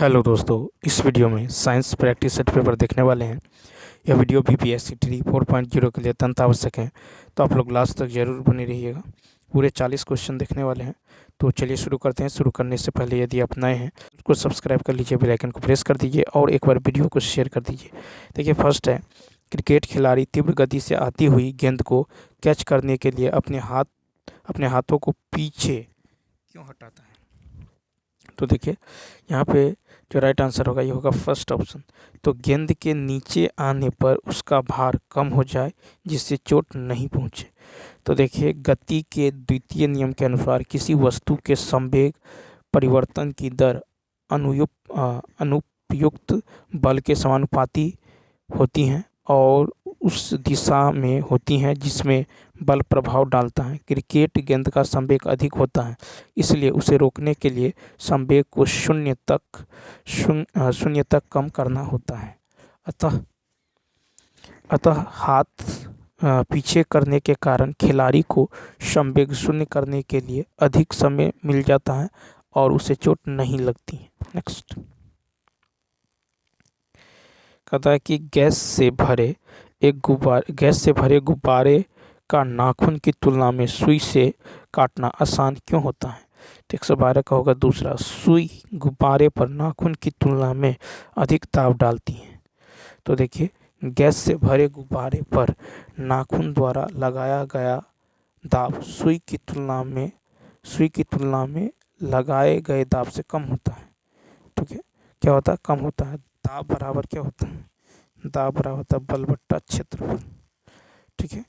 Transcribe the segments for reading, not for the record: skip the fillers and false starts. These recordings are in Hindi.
हेलो दोस्तों, इस वीडियो में साइंस प्रैक्टिस सेट पेपर देखने वाले हैं। यह वीडियो बीपीएससी ट्री 4.0 के लिए अत्यंत आवश्यक है, तो आप लोग लास्ट तक जरूर बने रहिएगा। पूरे 40 क्वेश्चन देखने वाले हैं। तो चलिए शुरू करते हैं। शुरू करने से पहले यदि आप नए हैं तो सब्सक्राइब कर लीजिए, बेल आइकन को प्रेस कर दीजिए और एक बार वीडियो को शेयर कर दीजिए। देखिए, फर्स्ट है, क्रिकेट खिलाड़ी तीव्र गति से आती हुई गेंद को कैच करने के लिए अपने हाथों को पीछे क्यों हटाता है? तो देखिए, यहाँ पे जो राइट आंसर होगा ये होगा फर्स्ट ऑप्शन। तो गेंद के नीचे आने पर उसका भार कम हो जाए जिससे चोट नहीं पहुँचे। तो देखिए, गति के द्वितीय नियम के अनुसार किसी वस्तु के संवेग परिवर्तन की दर अनुपयुक्त बल के समानुपाती होती हैं और उस दिशा में होती हैं जिसमें बल प्रभाव डालता है। क्रिकेट गेंद का संवेग अधिक होता है, इसलिए उसे रोकने के लिए संवेग को शून्य तक कम करना होता है। अतः हाथ पीछे करने के कारण खिलाड़ी को संवेग शून्य करने के लिए अधिक समय मिल जाता है और उसे चोट नहीं लगती। नेक्स्ट कहता है कि गैस से भरे गुब्बारे का नाखून की तुलना में सुई से काटना आसान क्यों होता है? तो 112 का होगा दूसरा। सुई गुब्बारे पर नाखून की तुलना में अधिक दाब डालती है। तो देखिए, गैस से भरे गुब्बारे पर नाखून द्वारा लगाया गया दाब सुई की तुलना में लगाए गए दाब से कम होता है। ठीक है, क्या होता है? कम होता है। दाब बराबर क्या होता है? दाब बराबर होता है बल बट्टा क्षेत्रफल। ठीक है,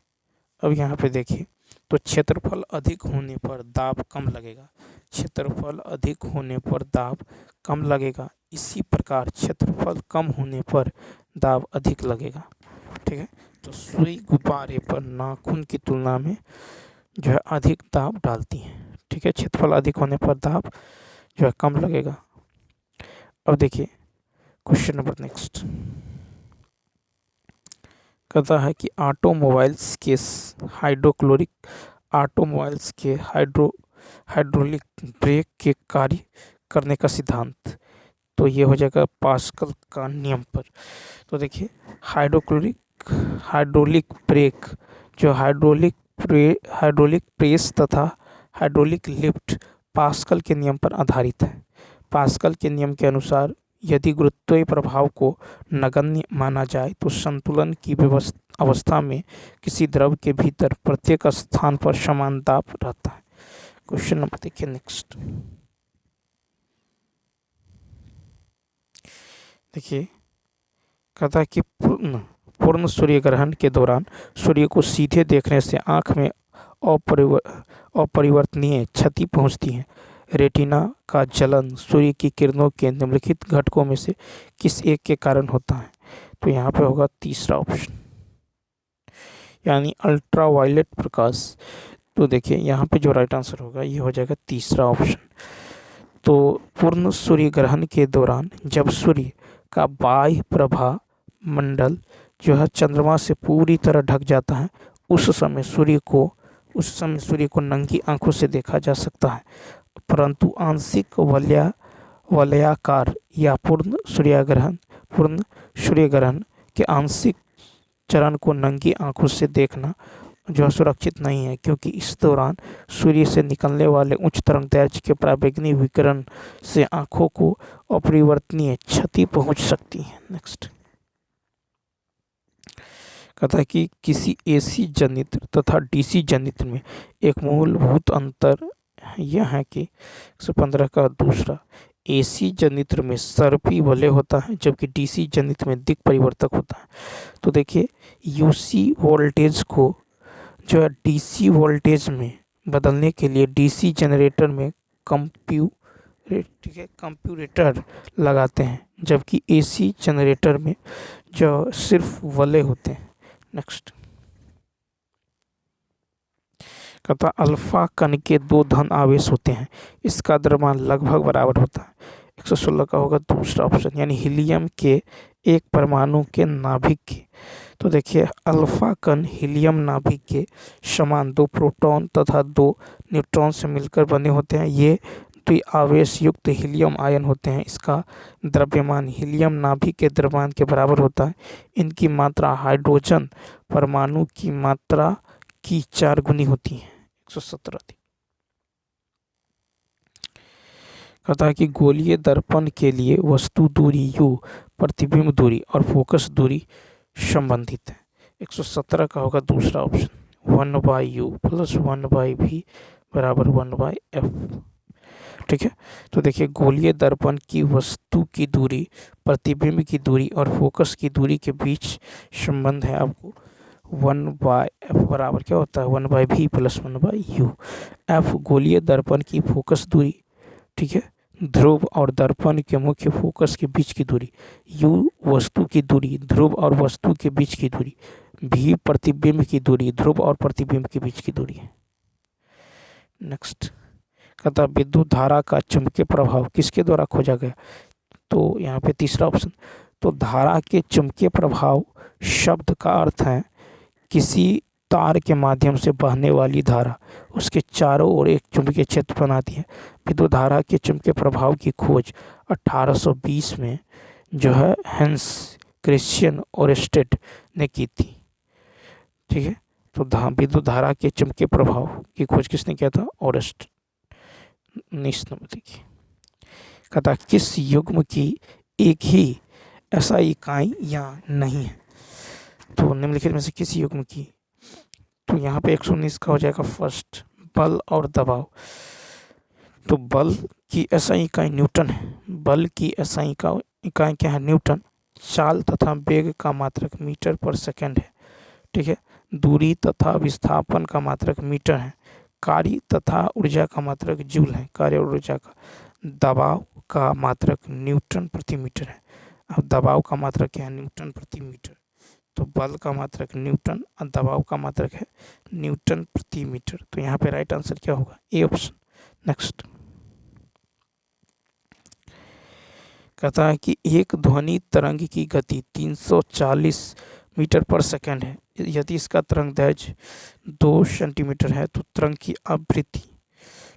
अब यहाँ पे देखिए, तो क्षेत्रफल अधिक होने पर दाब कम लगेगा। क्षेत्रफल अधिक होने पर दाब कम लगेगा। इसी प्रकार क्षेत्रफल कम होने पर दाब अधिक लगेगा। ठीक है, तो सुई गुब्बारे पर नाखून की तुलना में जो है अधिक दाब डालती है। ठीक है, क्षेत्रफल अधिक होने पर दाब जो है कम लगेगा। अब देखिए क्वेश्चन नंबर नेक्स्ट कहता है कि ऑटोमोबाइल्स के हाइड्रोलिक ब्रेक के कार्य करने का सिद्धांत। तो ये हो जाएगा पास्कल का नियम पर। तो देखिए, हाइड्रोलिक ब्रेक जो हाइड्रोलिक प्रेस तथा हाइड्रोलिक लिफ्ट पास्कल के नियम पर आधारित है। पास्कल के नियम के अनुसार यदि गुरुत्वीय प्रभाव को नगण्य माना जाए तो संतुलन की अवस्था में किसी द्रव के भीतर प्रत्येक स्थान पर समान दाब रहता है। क्वेश्चन नंबर देखिए नेक्स्ट। देखिए, कहता है कि पूर्ण सूर्य ग्रहण के दौरान सूर्य को सीधे देखने से आँख में अपरिवर्तनीय क्षति पहुँचती है। रेटिना का जलन सूर्य की किरणों के निम्नलिखित घटकों में से किस एक के कारण होता है? तो यहाँ पे होगा तीसरा ऑप्शन, यानी अल्ट्रावायलेट प्रकाश। तो देखिए, यहाँ पे जो राइट आंसर होगा ये हो जाएगा तीसरा ऑप्शन। तो पूर्ण सूर्य ग्रहण के दौरान जब सूर्य का बाह्य प्रभा मंडल जो है चंद्रमा से पूरी तरह ढक जाता है, उस समय सूर्य को नंगी आंखों से देखा जा सकता है, परंतु आंशिक वलयाकार या पूर्ण सूर्यग्रहण के आंशिक चरण को नंगी आंखों से देखना जो सुरक्षित नहीं है, क्योंकि इस दौरान सूर्य से निकलने वाले उच्च तरंगदैर्घ्य के पराबैंगनी विकिरण से आंखों को अपरिवर्तनीय क्षति पहुंच सकती है। नेक्स्ट कहता है कि किसी एसी जनित्र तथा डीसी जनित्र में एक मूलभूत अंतर यह है कि 115 का दूसरा, एसी जनित्र में सर्पी वलय होता है जबकि डीसी जनित्र में दिक् परिवर्तक होता है। तो देखिए, यूसी वोल्टेज को जो है डीसी वोल्टेज में बदलने के लिए डीसी जनरेटर में कंप्यूरेटर लगाते हैं, जबकि एसी जनरेटर में जो सिर्फ वलय होते हैं। नेक्स्ट कहता अल्फा कण के 2 धन आवेश होते हैं, इसका द्रव्यमान लगभग बराबर होता है। 116 का होगा दूसरा ऑप्शन, यानी हीलियम के एक परमाणु के नाभिक के। तो देखिए, अल्फा कण हीलियम नाभिक के समान 2 प्रोटॉन तथा 2 न्यूट्रॉन से मिलकर बने होते हैं। ये द्विआवेश युक्त हीलियम आयन होते हैं। इसका द्रव्यमान हीलियम नाभिक के द्रव्यमान के बराबर होता है। इनकी मात्रा हाइड्रोजन परमाणु की मात्रा की 4 गुनी होती है, 117 थी। कहता है कि गोलीय दर्पण के लिए वस्तु दूरी u, प्रतिबिंब दूरी और फोकस दूरी संबंधित है। 117 का होगा दूसरा ऑप्शन, 1/u प्लस 1/v बराबर 1/f। ठीक है, तो देखिए गोलीय दर्पण की वस्तु की दूरी, प्रतिबिंब की दूरी और फोकस की दूरी के बीच संबंध है आपको 1/f बराबर क्या होता है 1/v प्लस 1/u। f गोलीय दर्पण की फोकस दूरी, ठीक है, ध्रुव और दर्पण के मुख्य फोकस के बीच की दूरी, u वस्तु की दूरी, ध्रुव और वस्तु के बीच की दूरी, v प्रतिबिंब की दूरी, ध्रुव और प्रतिबिंब के बीच की दूरी है। नेक्स्ट कहता विद्युत धारा का चुंबकीय प्रभाव किसके द्वारा खोजा गया, तो यहाँ पे तीसरा ऑप्शन। तो धारा के चुंबकीय प्रभाव शब्द का अर्थ है किसी तार के माध्यम से बहने वाली धारा उसके चारों ओर एक चुंबकीय क्षेत्र बनाती है। विद्युत धारा के चुंबकीय प्रभाव की खोज 1820 में जो है हैंस क्रिश्चियन ओरेस्टेड ने की थी। ठीक है, तो विद्युत धारा के चुंबकीय प्रभाव की खोज किसने किया था, ओरेस्ट। 19 नंबर देखिए, कहता किस युग्म की एक ही ऐसा इकाई या नहीं है, तो निम्नलिखित में से किस युग्म की, तो यहाँ पे 119 का हो जाएगा फर्स्ट, बल और दबाव। तो बल की SI इकाई न्यूटन है, बल की SI इकाई क्या है, न्यूटन। चाल तथा वेग का मात्रक मीटर पर सेकंड है। ठीक है, दूरी तथा विस्थापन का मात्रक मीटर है। कार्य तथा ऊर्जा का मात्रक जूल है, कार्य और ऊर्जा का। दबाव का मात्रक न्यूटन प्रति मीटर है। अब दबाव का मात्रक क्या है, न्यूटन प्रति मीटर। तो बल का मात्रक न्यूटन और दबाव का मात्रक है न्यूटन प्रति मीटर। तो यहाँ पे राइट आंसर क्या होगा, ए ऑप्शन। नेक्स्ट कहता है कि एक ध्वनि तरंग की गति 340 मीटर पर सेकंड है। यदि इसका तरंग दैर्घ्य 2 सेंटीमीटर है तो तरंग की आवृत्ति,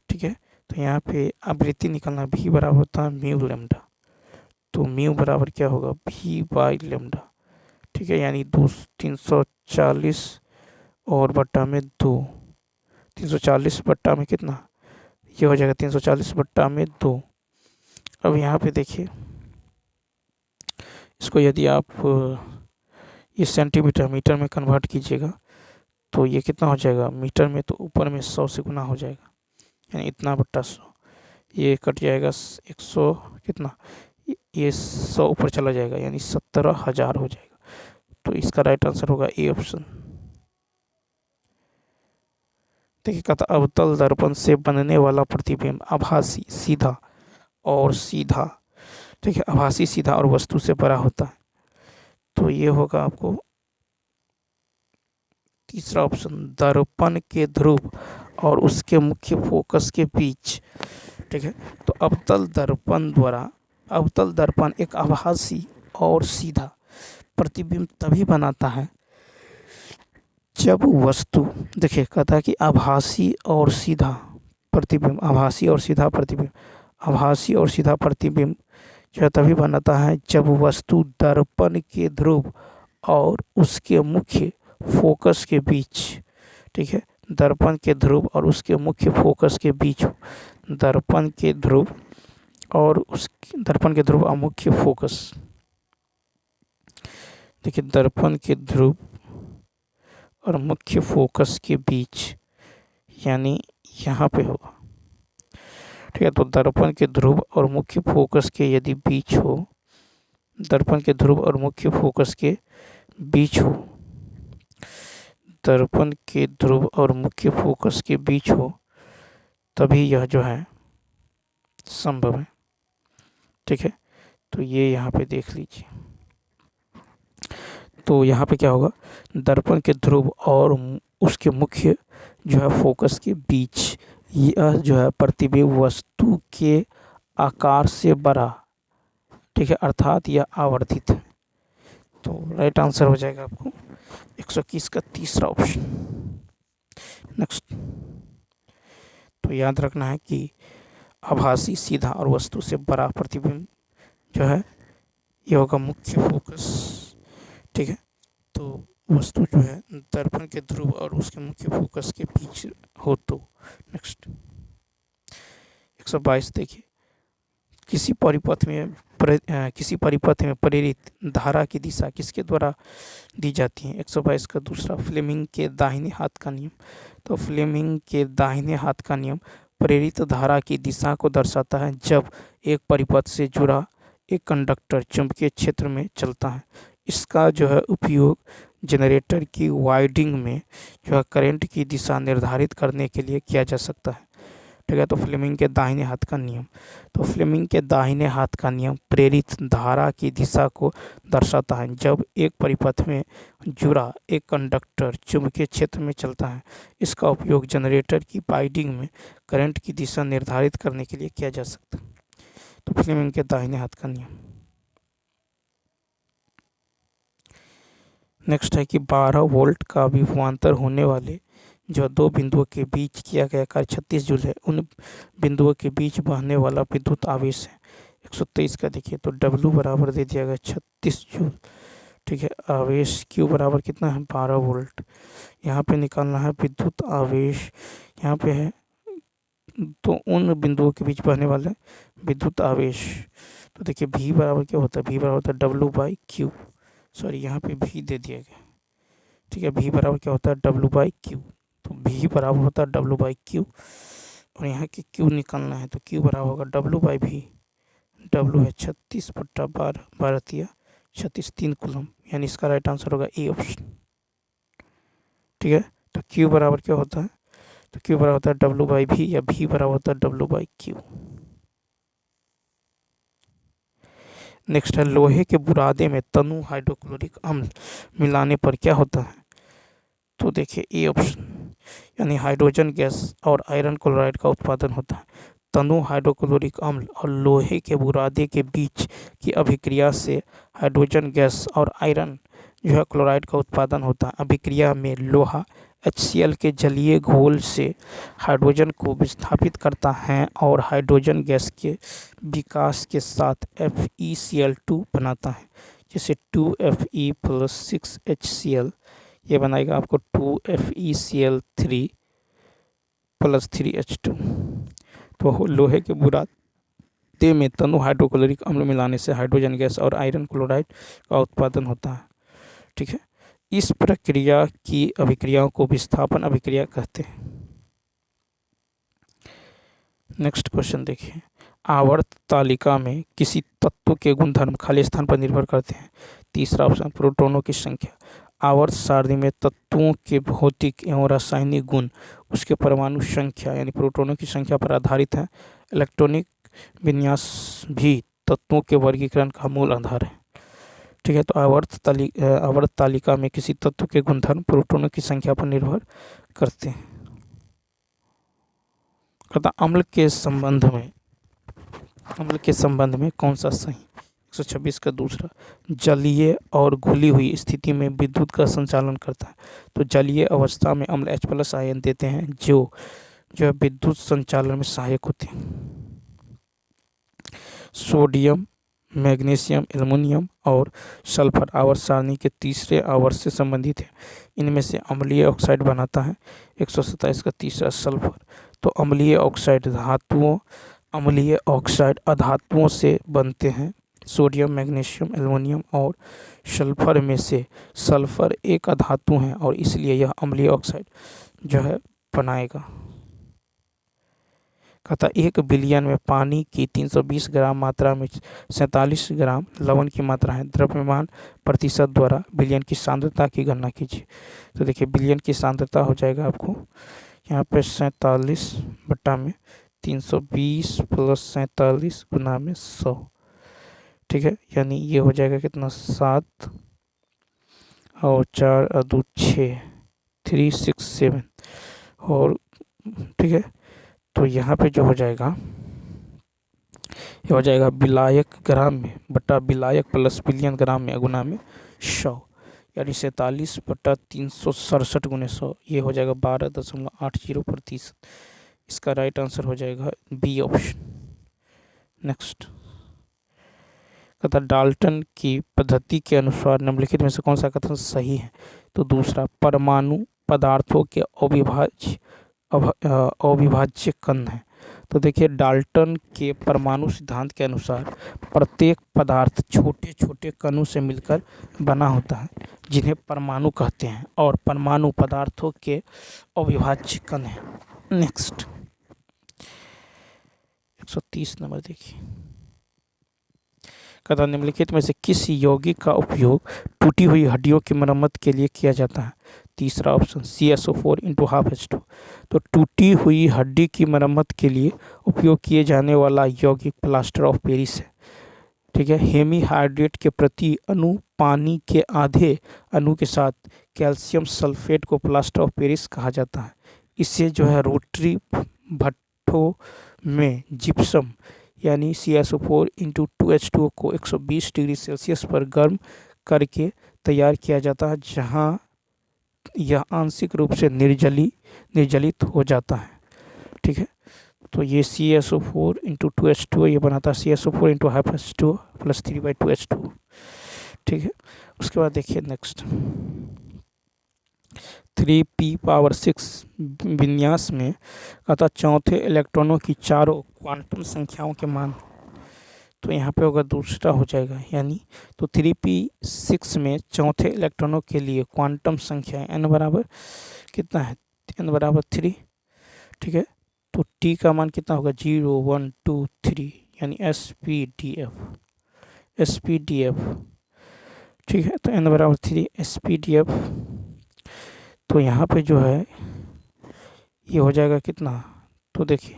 ठीक है, तो यहाँ पे आवृत्ति निकलना भी बराबर होता है म्यू लेमडा। तो म्यू बराबर क्या होगा, भी बाई लेमडा। ठीक है, यानी 340 और बट्टा में 2, 340 बट्टा में कितना, ये हो जाएगा 340 बट्टा में 2। अब यहाँ पे देखिए इसको यदि आप ये सेंटीमीटर मीटर में कन्वर्ट कीजिएगा तो ये कितना हो जाएगा, मीटर में तो ऊपर में 100 से गुना हो जाएगा, यानी इतना बट्टा 100, ये कट जाएगा 100 कितना, ये 100 ऊपर चला जाएगा यानी 17,000 हो जाएगा। तो इसका राइट आंसर होगा ए ऑप्शन। देखिए कहता अवतल दर्पण से बनने वाला प्रतिबिंब आभासी सीधा और सीधा, ठीक है, आभासी सीधा और वस्तु से बड़ा होता है। तो ये होगा आपको तीसरा ऑप्शन, दर्पण के ध्रुव और उसके मुख्य फोकस के बीच। ठीक है, तो अवतल दर्पण एक आभासी और सीधा प्रतिबिंब तभी बनाता है जब वस्तु, देखिए कहता है कि आभासी और सीधा प्रतिबिंब, आभासी और सीधा प्रतिबिंब, आभासी और सीधा प्रतिबिंब जो तभी बनाता है जब वस्तु दर्पण के ध्रुव और उसके मुख्य फोकस के बीच, ठीक है, दर्पण के ध्रुव और उसके मुख्य फोकस के बीच हो। दर्पण के ध्रुव और मुख्य फोकस, देखिए दर्पण के ध्रुव और मुख्य फोकस के बीच, यानी यहाँ पे होगा। ठीक है, तो दर्पण के ध्रुव और मुख्य फोकस के यदि बीच हो, दर्पण के ध्रुव और मुख्य फोकस के बीच हो, दर्पण के ध्रुव और मुख्य फोकस के बीच हो, तभी यह जो है संभव है। ठीक है, तो ये यहाँ पे देख लीजिए। तो यहाँ पे क्या होगा, दर्पण के ध्रुव और उसके मुख्य जो है फोकस के बीच यह जो है प्रतिबिंब वस्तु के आकार से बड़ा, ठीक है, अर्थात यह आवर्धित है। तो राइट आंसर हो जाएगा आपको 121 का तीसरा ऑप्शन। नेक्स्ट, तो याद रखना है कि आभासी, सीधा और वस्तु से बड़ा प्रतिबिंब जो है ये होगा मुख्य फोकस। ठीक है, तो वस्तु जो है दर्पण के ध्रुव और उसके मुख्य फोकस के बीच हो तो। नेक्स्ट 122 देखिए, किसी परिपथ में प्रेरित धारा की दिशा किसके द्वारा दी जाती है। 122 का दूसरा, फ्लेमिंग के दाहिने हाथ का नियम। तो फ्लेमिंग के दाहिने हाथ का नियम प्रेरित धारा की दिशा को दर्शाता है जब एक परिपथ से जुड़ा एक कंडक्टर चुंबकीय क्षेत्र में चलता है। इसका जो है उपयोग जनरेटर की वाइंडिंग में जो है करंट की दिशा निर्धारित करने के लिए किया जा सकता है। ठीक है, तो फ्लेमिंग के दाहिने हाथ का नियम, तो फ्लेमिंग के दाहिने हाथ का नियम प्रेरित धारा की दिशा को दर्शाता है जब एक परिपथ में जुड़ा एक कंडक्टर चुंबकीय क्षेत्र में चलता है। इसका उपयोग जनरेटर की वाइंडिंग में करंट की दिशा निर्धारित करने के लिए किया जा सकता है। तो फ्लेमिंग के दाहिने हाथ का नियम। नेक्स्ट है कि 12 वोल्ट का विभवांतर होने वाले जो दो बिंदुओं के बीच किया गया कार्य 36 जूल है। उन बिंदुओं के बीच बहने वाला विद्युत आवेश है 123 का। देखिए तो W बराबर दे दिया गया 36 जूल। ठीक है, आवेश Q बराबर कितना है 12 वोल्ट। यहाँ पे निकालना है विद्युत आवेश, यहाँ पे है तो उन बिंदुओं के बीच बहने वाले विद्युत आवेश। तो देखिए V बराबर क्या होता है, V बराबर होता है W/Q। सॉरी, यहाँ पे V दे दिया गया। ठीक है, V बराबर क्या होता है W/Q। तो V बराबर होता है W/Q और यहाँ की Q निकालना है तो Q बराबर होगा W/V। W है 36/12, 12 36 3 कूलम, यानी इसका राइट आंसर होगा ए ऑप्शन। ठीक है, तो Q बराबर क्या होता है, तो Q बराबर होता है W/V या V बराबर होता है W/Q। नेक्स्ट है लोहे के बुरादे में तनु हाइड्रोक्लोरिक अम्ल मिलाने पर क्या होता है। तो देखिए ए ऑप्शन, यानी हाइड्रोजन गैस और आयरन क्लोराइड का उत्पादन होता है। तनु हाइड्रोक्लोरिक अम्ल और लोहे के बुरादे के बीच की अभिक्रिया से हाइड्रोजन गैस और आयरन जो है क्लोराइड का उत्पादन होता है। अभिक्रिया में लोहा HCl के जलीय घोल से हाइड्रोजन को विस्थापित करता है और हाइड्रोजन गैस के विकास के साथ FeCl2 बनाता है, जैसे 2Fe + 6HCl ये बनाएगा आपको 2FeCl3 + 3H2। तो लोहे के बुरादे में तनु हाइड्रोक्लोरिक अम्ल मिलाने से हाइड्रोजन गैस और आयरन क्लोराइड का उत्पादन होता है। ठीक है, इस प्रक्रिया की अभिक्रियाओं को विस्थापन अभिक्रिया कहते हैं। नेक्स्ट क्वेश्चन देखिए, आवर्त तालिका में किसी तत्व के गुणधर्म खाली स्थान पर निर्भर करते हैं। तीसरा ऑप्शन प्रोटॉनों की संख्या। आवर्त सारणी में तत्वों के भौतिक एवं रासायनिक गुण उसके परमाणु संख्या यानी प्रोटॉनों की संख्या पर आधारित है। इलेक्ट्रॉनिक विन्यास भी तत्वों के वर्गीकरण का मूल आधार है। ठीक है, तो आवर्त तालिका में किसी तत्व के गुणधर्म प्रोटॉनों की संख्या पर निर्भर करते हैं। अम्ल के संबंध में कौन सा सही। 126 का दूसरा, जलीय और घुली हुई स्थिति में विद्युत का संचालन करता है। तो जलीय अवस्था में अम्ल H+ आयन देते हैं जो विद्युत संचालन में सहायक होते हैं। सोडियम, मैग्नीशियम, एल्युमिनियम और सल्फर आवर्त सारणी के तीसरे आवर्त से संबंधित है। इनमें से अम्लीय ऑक्साइड बनाता है। 127 का तीसरा, सल्फर। तो अम्लीय ऑक्साइड अधातुओं से बनते हैं। सोडियम, मैग्नीशियम, एल्युमिनियम और सल्फर में से सल्फर एक अधातु है और इसलिए यह अम्लीय ऑक्साइड जो है बनाएगा। कहता 1 बिलियन में पानी की 320 ग्राम मात्रा में 47 ग्राम लवण की मात्रा है। द्रव्यमान प्रतिशत द्वारा बिलियन की सांद्रता की गणना कीजिए। तो देखिए बिलियन की सांद्रता हो जाएगा आपको यहाँ पे 47/320 + 47 × 100। ठीक है, यानी ये हो जाएगा कितना 7 और 4 और 2 6 367 और ठीक है, तो यहाँ पे जो हो जाएगा ये हो जाएगा विलायक ग्राम में बटा विलायक प्लस बिलियन ग्राम में गुना में 100, यानी 47/367 × 100 ये हो जाएगा 12.80%। इसका राइट आंसर हो जाएगा बी ऑप्शन। नेक्स्ट, कहता डाल्टन की पद्धति के अनुसार निम्नलिखित में से कौन सा कथन सही है? तो दूसरा, परमाणु पदार्थों के अविभाज्य कण है। तो देखिए डाल्टन के परमाणु सिद्धांत के अनुसार प्रत्येक पदार्थ छोटे छोटे कणों से मिलकर बना होता है, जिन्हें परमाणु कहते हैं, और परमाणु पदार्थों के अविभाज्य कण हैं। नेक्स्ट, 130 नंबर देखिए, कहता निम्नलिखित में से किस यौगिक का उपयोग टूटी हुई हड्डियों की मरम्मत के लिए किया जाता है? तीसरा ऑप्शन, CSO4 × 12H2। तो टूटी हुई हड्डी की मरम्मत के लिए उपयोग किए जाने वाला यौगिक प्लास्टर ऑफ पेरिस है। ठीक है, हेमीहाइड्रेट के प्रति अणु पानी के आधे अणु के साथ कैल्शियम सल्फेट को प्लास्टर ऑफ पेरिस कहा जाता है। इससे जो है रोटरी भट्ठों में जिप्सम यानी CSO4 × 2H2O को 120 डिग्री सेल्सियस पर गर्म करके तैयार किया जाता है, जहां यह आंशिक रूप से निर्जलित हो जाता है। ठीक है, तो ये CSO4 × 2H2O ये बनाता है CSO4 × 12H2O + 3/2H2O। ठीक है, उसके बाद देखिए नेक्स्ट, 3p6 विन्यास में अतः चौथे इलेक्ट्रॉनों की चारों क्वांटम संख्याओं के मान, तो यहाँ पे होगा दूसरा हो जाएगा, यानी तो 3p6 में चौथे इलेक्ट्रॉनों के लिए क्वांटम संख्या n बराबर कितना है? n बराबर 3। ठीक है, तो t का मान कितना होगा? 0 1 2 3 यानी sp_df। ठीक है, तो n बराबर 3 sp_df। तो यहाँ पे जो है ये हो जाएगा कितना? तो देखिए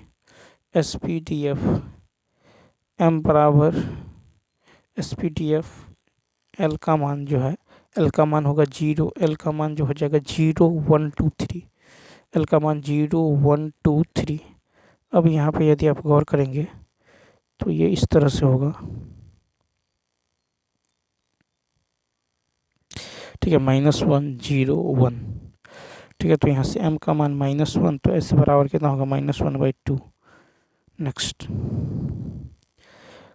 sp_df m बराबर sp_df l का मान जो है, l का मान होगा 0, l का मान जो हो जाएगा 0 1 2 3, l का मान 0 1 2 3। अब यहाँ पे यदि आप गौर करेंगे तो ये इस तरह से होगा। ठीक है, -1 0 1। ठीक है, तो यहाँ से m का मान -1, तो ऐसे बराबर कितना होगा? -1/2। नेक्स्ट,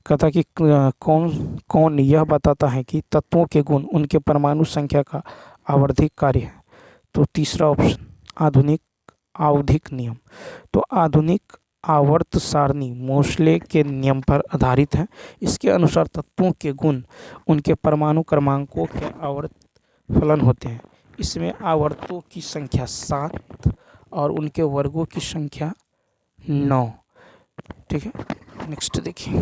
कहता कि कौन यह बताता है कि तत्वों के गुण उनके परमाणु संख्या का आवर्धिक कार्य है? तो तीसरा ऑप्शन, आधुनिक आवधिक नियम। तो आधुनिक आवर्त सारणी मोसले के नियम पर आधारित है। इसके अनुसार तत्वों के गुण उनके परमाणु क्रमांकों के आवर्त फलन होते हैं। इसमें आवर्तों की संख्या 7 और उनके वर्गों की संख्या 9। ठीक है, नेक्स्ट देखिए,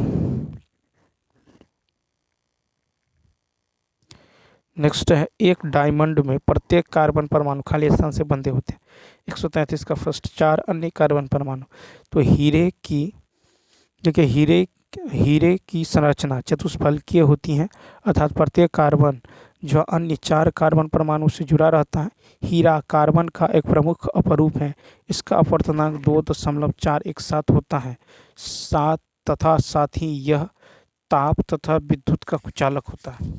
नेक्स्ट है एक डायमंड में प्रत्येक कार्बन परमाणु खाली स्थान से बंधे होते हैं। 133 का फर्स्ट, 4 अन्य कार्बन परमाणु। तो हीरे की देखिए हीरे की संरचना चतुष्फलकीय होती है, अर्थात प्रत्येक कार्बन जो अन्य 4 कार्बन परमाणु से जुड़ा रहता है। हीरा कार्बन का एक प्रमुख अपरूप है। इसका अपवर्तनांक 2.417 होता है, तथा साथ ही यह ताप तथा विद्युत का कुचालक होता है।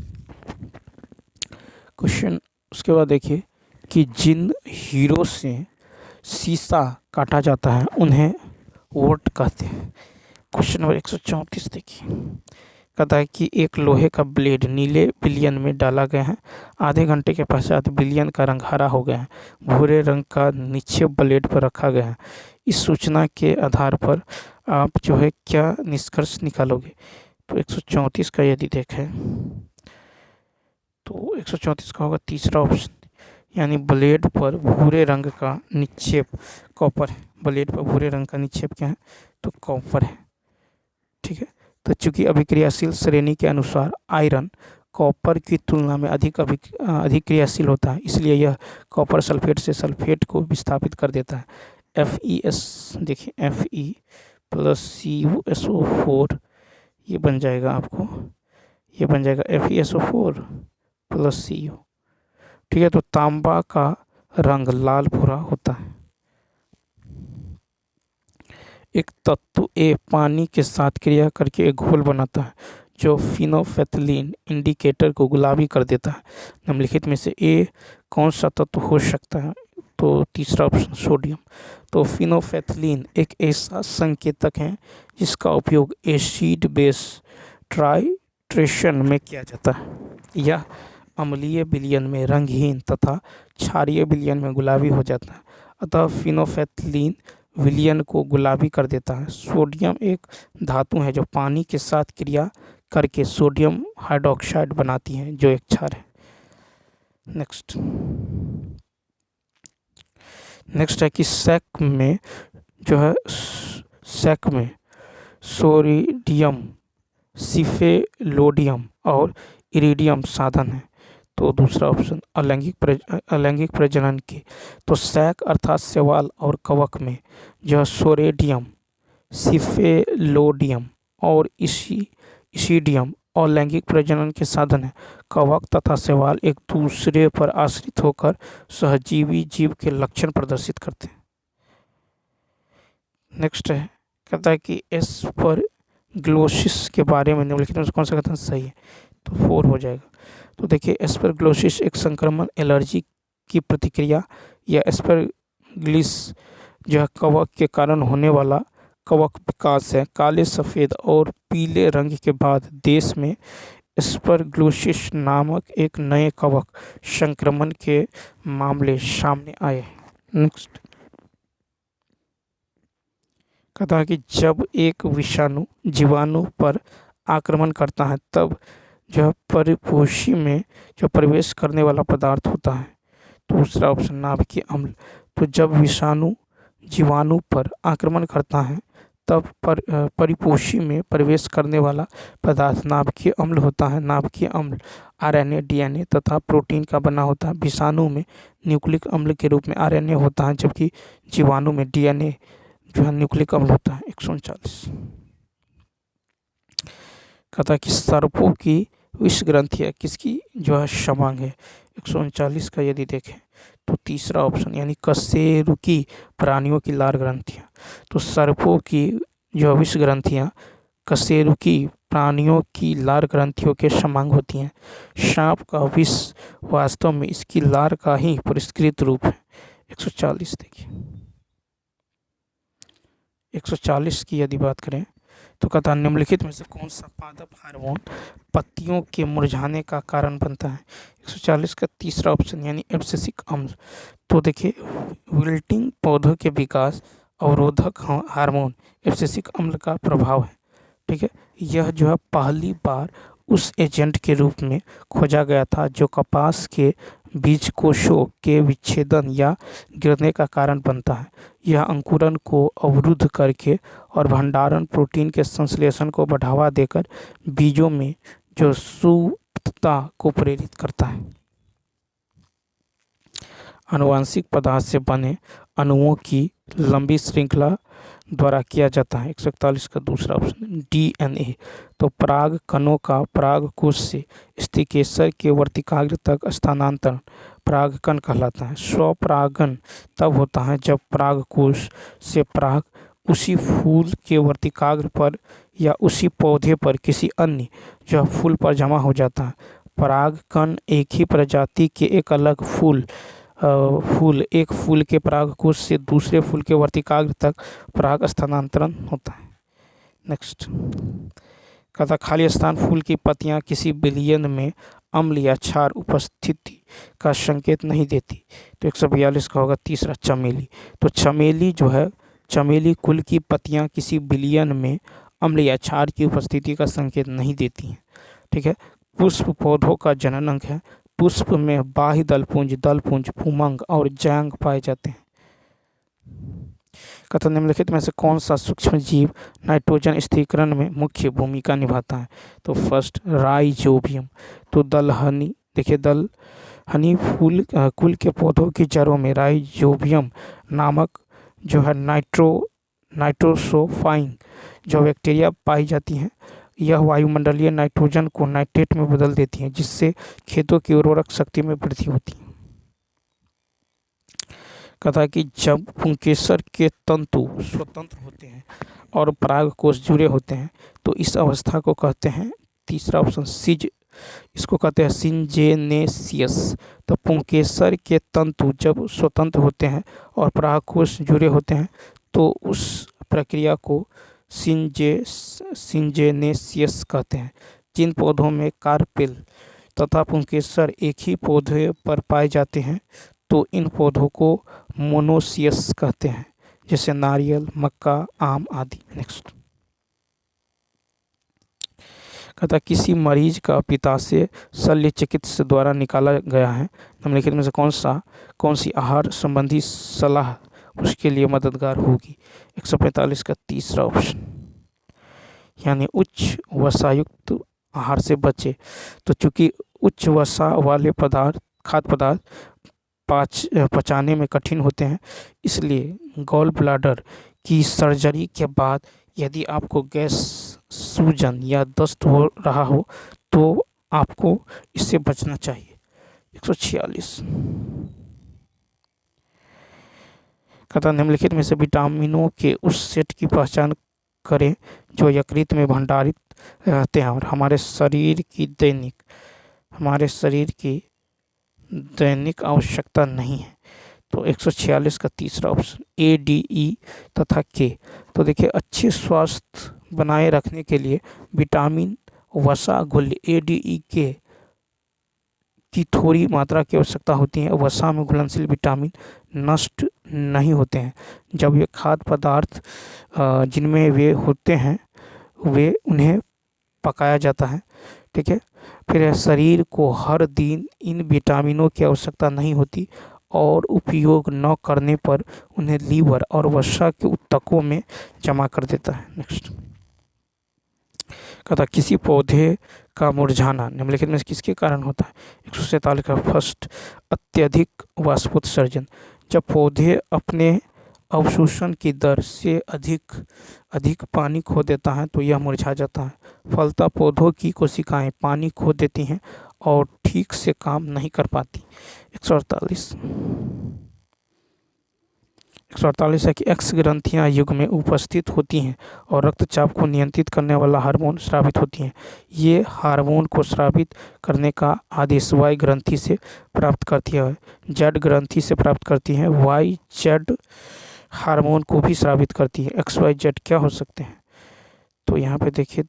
क्वेश्चन, उसके बाद देखिए कि जिन हीरो से शीशा काटा जाता है उन्हें वोट कहते हैं। क्वेश्चन नंबर 134 देखिए, कहता है कि एक लोहे का ब्लेड नीले विलयन में डाला गया है। आधे घंटे के पश्चात विलयन का रंग हरा हो गया है। भूरे रंग का निक्षेप ब्लेड पर रखा गया है। इस सूचना के आधार पर आप जो है क्या निष्कर्ष निकालोगे? तो 134 का यदि देखें तो 134 का होगा तीसरा ऑप्शन, यानी ब्लेड पर भूरे रंग का निक्षेप कॉपर है। ब्लेड पर भूरे रंग का निक्षेप क्या है? तो कॉपर है। ठीक है, तो चूंकि अभिक्रियाशील श्रेणी के अनुसार आयरन कॉपर की तुलना में अधिक क्रियाशील होता है, इसलिए यह कॉपर सल्फेट से सल्फेट को विस्थापित कर देता है। FeS देखिए Fe + CuSO4 ये बन जाएगा आपको, ये बन जाएगा FeSO4 + Cu। ठीक है, तो तांबा का रंग लाल भूरा होता है। एक तत्व A पानी के साथ क्रिया करके एक घोल बनाता है जो फिनोल्फथलीन इंडिकेटर को गुलाबी कर देता है। निम्नलिखित में से A कौन सा तत्व हो सकता है? तो तीसरा ऑप्शन सोडियम। तो फिनोल्फेथलीन एक ऐसा संकेतक है जिसका उपयोग एसिड बेस टाइट्रेशन में किया जाता है। यह अम्लीय विलयन में रंगहीन तथा क्षारीय विलयन में गुलाबी हो जाता है, अतः फिनोल्फेथलीन विलयन को गुलाबी कर देता है। सोडियम एक धातु है जो पानी के साथ क्रिया करके सोडियम हाइड्रोक्साइड बनाती है, जो एक क्षार है। नेक्स्ट है कि सैक में सोडियम, सिफेलोडियम और इरिडियम साधन है। तो दूसरा ऑप्शन अलैंगिक प्रजनन के, तो सैक अर्थात शैवाल और कवक में जो सोडियम, सिफेलोडियम और इसिडियम और लैंगिक प्रजनन के साधन है। कवक तथा शैवाल एक दूसरे पर आश्रित होकर सहजीवी जीव के लक्षण प्रदर्शित करते हैं। नेक्स्ट है, कहता है कि एस्परगिलोसिस के बारे में निम्नलिखित में कौन सा कथन सही है? तो 4 हो जाएगा। तो देखिए, एस्परगिलोसिस एक संक्रमण एलर्जी की प्रतिक्रिया या एस्परगिलिस जो है कवक के कारण होने वाला कवक विकास है। काले, सफ़ेद और पीले रंग के बाद देश में एस्परगिलोसिस नामक एक नए कवक संक्रमण के मामले सामने आए। नेक्स्ट कहता है कि जब एक विषाणु जीवाणु पर आक्रमण करता है तब जो परिपोषी में जो प्रवेश करने वाला पदार्थ होता है। दूसरा ऑप्शन नाभिकीय अम्ल। तो जब विषाणु जीवाणु पर आक्रमण करता है तब परिपोषी में प्रवेश करने वाला पदार्थ नाभिकीय अम्ल होता है। नाभिकीय अम्ल आरएनए, डीएनए तथा प्रोटीन का बना होता है। विषाणु में न्यूक्लिक अम्ल के रूप में आरएनए होता है, जबकि जीवाणु में डीएनए जो है न्यूक्लिक अम्ल होता है। 139 कहता है कि सर्पों की विष ग्रंथियाँ किसकी जो है समांग है। 139 का यदि देखें तो तीसरा ऑप्शन यानी कशेरुकी प्राणियों की लार ग्रंथियाँ। तो सर्पों की जो विष ग्रंथियाँ कशेरुकी प्राणियों की लार ग्रंथियों के समांग होती हैं। सांप का विष वास्तव में इसकी लार का ही परिष्कृत रूप है। 140 देखिए, 140 की यदि बात करें तो कहता निम्नलिखित में से कौन सा पादप हार्मोन पत्तियों के मुरझाने का कारण बनता है। 140 का तीसरा ऑप्शन यानी एब्सिसिक अम्ल। तो देखिए, विल्टिंग पौधों के विकास अवरोधक हार्मोन एब्सिसिक अम्ल का प्रभाव है। ठीक है, यह जो है पहली बार उस एजेंट के रूप में खोजा गया था जो कपास के बीज कोशों के विच्छेदन या गिरने का कारण बनता है। यह अंकुरन को अवरुद्ध करके और भंडारण प्रोटीन के संश्लेषण को बढ़ावा देकर बीजों में जो सुप्तता को प्रेरित करता है। आनुवांशिक पदार्थ से बने अणुओं की लंबी श्रृंखला द्वारा किया जाता है। 141 का दूसरा ऑप्शन डीएनए। तो पराग कणों का परागकोश से स्थिकेसर के वर्तिकाग्र तक स्थानांतरण परागकण कहलाता है। स्वपरागन तब होता है जब परागकोश से पराग उसी फूल के वर्तिकाग्र पर या उसी पौधे पर किसी अन्य जो फूल पर जमा हो जाता है। परागकण एक ही प्रजाति के एक अलग एक फूल के परागकोश से दूसरे फूल के वर्तिकाग्र तक पराग स्थानांतरण होता है। नेक्स्ट कहता खाली स्थान फूल की पत्तियां किसी विलयन में अम्ल या क्षार उपस्थिति का संकेत नहीं देती। तो 142 का होगा तीसरा चमेली। तो चमेली जो है चमेली कुल की पत्तियां किसी विलयन में अम्ल या क्षार की उपस्थिति का संकेत नहीं देती हैं। ठीक है, पुष्प पौधों का जननांग है। पुष्प में बाह्य दलपुंज, पुमंग और जांग पाए जाते हैं। कथन निम्नलिखित में से कौन सा सूक्ष्म जीव नाइट्रोजन स्थिरीकरण में मुख्य भूमिका निभाता है। तो फर्स्ट राइजोबियम। तो दलहनी देखिए, दलहनी फूल कुल के पौधों की जड़ों में राइजोबियम नामक जो है नाइट्रोसोफाइन जो बैक्टीरिया पाई जाती हैं। यह वायुमंडलीय नाइट्रोजन को नाइट्रेट में बदल देती हैं, जिससे खेतों की उर्वरक शक्ति में वृद्धि होती है। कहता कि जब पुंकेसर के तंतु स्वतंत्र होते हैं और परागकोश जुड़े होते हैं तो इस अवस्था को कहते हैं, तीसरा ऑप्शन इसको कहते हैं सिंजेनेसियस। तो पुंकेसर के तंतु जब स्वतंत्र होते हैं और परागकोश जुड़े होते हैं तो उस प्रक्रिया को सिंजेनेसियस कहते हैं। जिन पौधों में कार्पेल तथा पुंकेसर एक ही पौधे पर पाए जाते हैं तो इन पौधों को मोनोसियस कहते हैं, जैसे नारियल, मक्का, आम आदि। नेक्स्ट कहता किसी मरीज का पित्ताशय शल्य चिकित्सक द्वारा निकाला गया है, निम्नलिखित में से कौन सी आहार संबंधी सलाह उसके लिए मददगार होगी? 145 का तीसरा ऑप्शन, यानी उच्च वसायुक्त आहार से बचे। तो चूंकि उच्च वसा वाले खाद्य पदार्थ पचाने में कठिन होते हैं, इसलिए गॉल ब्लैडर की सर्जरी के बाद यदि आपको गैस, सूजन या दस्त हो रहा हो तो आपको इससे बचना चाहिए। 146 कहता निम्नलिखित में से विटामिनों के उस सेट की पहचान करें जो यकृत में भंडारित रहते हैं और हमारे शरीर की दैनिक आवश्यकता नहीं है। तो 146 का तीसरा ऑप्शन ए, डी, ई तथा के। तो देखिए, अच्छे स्वास्थ्य बनाए रखने के लिए विटामिन वसा घुल्य ए, डी, ई, के की थोड़ी मात्रा की आवश्यकता होती है। वसा में घुलनशील विटामिन नष्ट नहीं होते हैं जब ये खाद्य पदार्थ जिनमें वे होते हैं उन्हें पकाया जाता है। ठीक है, फिर शरीर को हर दिन इन विटामिनों की आवश्यकता नहीं होती और उपयोग न करने पर उन्हें लीवर और वसा के ऊतकों में जमा कर देता है। नेक्स्ट कहता किसी पौधे का मुरझाना निम्नलिखित में से किसके कारण होता है? 147 का फर्स्ट, अत्यधिक वाष्पोत्सर्जन। जब पौधे अपने अवशोषण की दर से अधिक पानी खो देता है तो यह मुरझा जाता है। फलता पौधों की कोशिकाएं पानी खो देती हैं और ठीक से काम नहीं कर पाती। 148 है कि एक्स ग्रंथियां युग में उपस्थित होती हैं और रक्तचाप को नियंत्रित करने वाला हार्मोन स्रावित होती हैं। ये हार्मोन को स्रावित करने का आदेश वाई ग्रंथि से प्राप्त करती है, जेड ग्रंथि से प्राप्त करती है। वाई जेड हार्मोन को भी स्रावित करती है। एक्स वाई जेड क्या हो सकते हैं? तो यहाँ पे देखिए,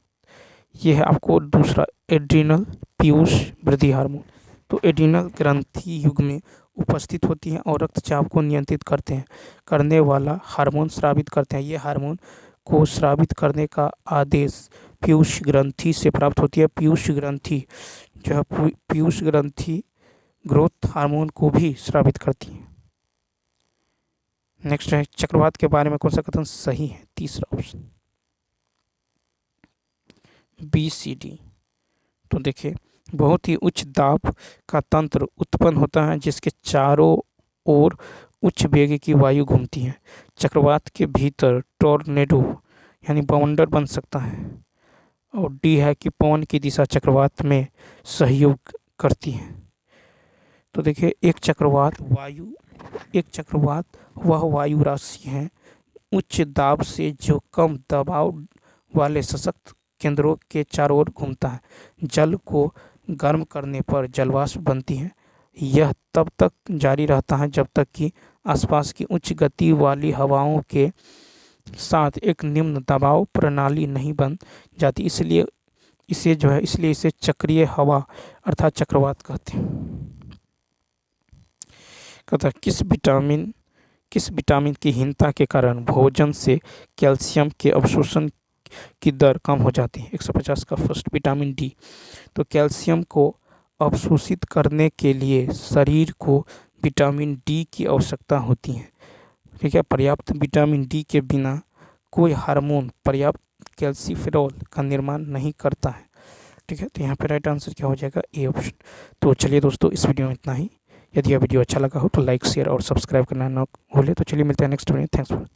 ये है आपको दूसरा एड्रिनल पीयूष वृद्धि हार्मोन। तो एड्रिनल ग्रंथि युग में उपस्थित होती हैं और रक्तचाप को नियंत्रित करने वाला हार्मोन स्रावित करते हैं। ये हार्मोन को स्रावित करने का आदेश पीयूष ग्रंथि से प्राप्त होती है। पीयूष ग्रंथि जो है पीयूष ग्रंथि ग्रोथ हार्मोन को भी स्रावित करती है। नेक्स्ट है चक्रवात के बारे में कौन सा कथन सही है? तीसरा ऑप्शन बी, सी, डी। तो देखिए, बहुत ही उच्च दाब का तंत्र उत्पन्न होता है जिसके चारों ओर उच्च वेग की वायु घूमती है। चक्रवात के भीतर टॉर्नेडो यानी बवंडर बन सकता है। और डी है कि पवन की दिशा चक्रवात में सहयोग करती है। तो देखिए, एक चक्रवात वह वायु राशि है उच्च दाब से जो कम दबाव वाले सशक्त केंद्रों के चारों ओर घूमता है। जल को गर्म करने पर जलवाष्प बनती है। यह तब तक जारी रहता है जब तक कि आसपास की उच्च गति वाली हवाओं के साथ एक निम्न दबाव प्रणाली नहीं बन जाती। इसलिए इसे चक्रीय हवा अर्थात चक्रवात कहते हैं। कहता है किस विटामिन की हीनता के कारण भोजन से कैल्शियम के अवशोषण की दर कम हो जाती है? 150 का फर्स्ट, विटामिन डी। तो कैल्शियम को अवशोषित करने के लिए शरीर को विटामिन डी की आवश्यकता होती है। ठीक है, पर्याप्त विटामिन डी के बिना कोई हार्मोन पर्याप्त कैल्सीफेरॉल का निर्माण नहीं करता है। ठीक है, तो यहाँ पे राइट आंसर क्या हो जाएगा? A option. तो चलिए दोस्तों, इस वीडियो में इतना ही। यदि यह वीडियो अच्छा लगा हो तो लाइक, शेयर और सब्सक्राइब करना ना भूलें। तो चलिए मिलते हैं नेक्स्ट वीडियो। Thanks for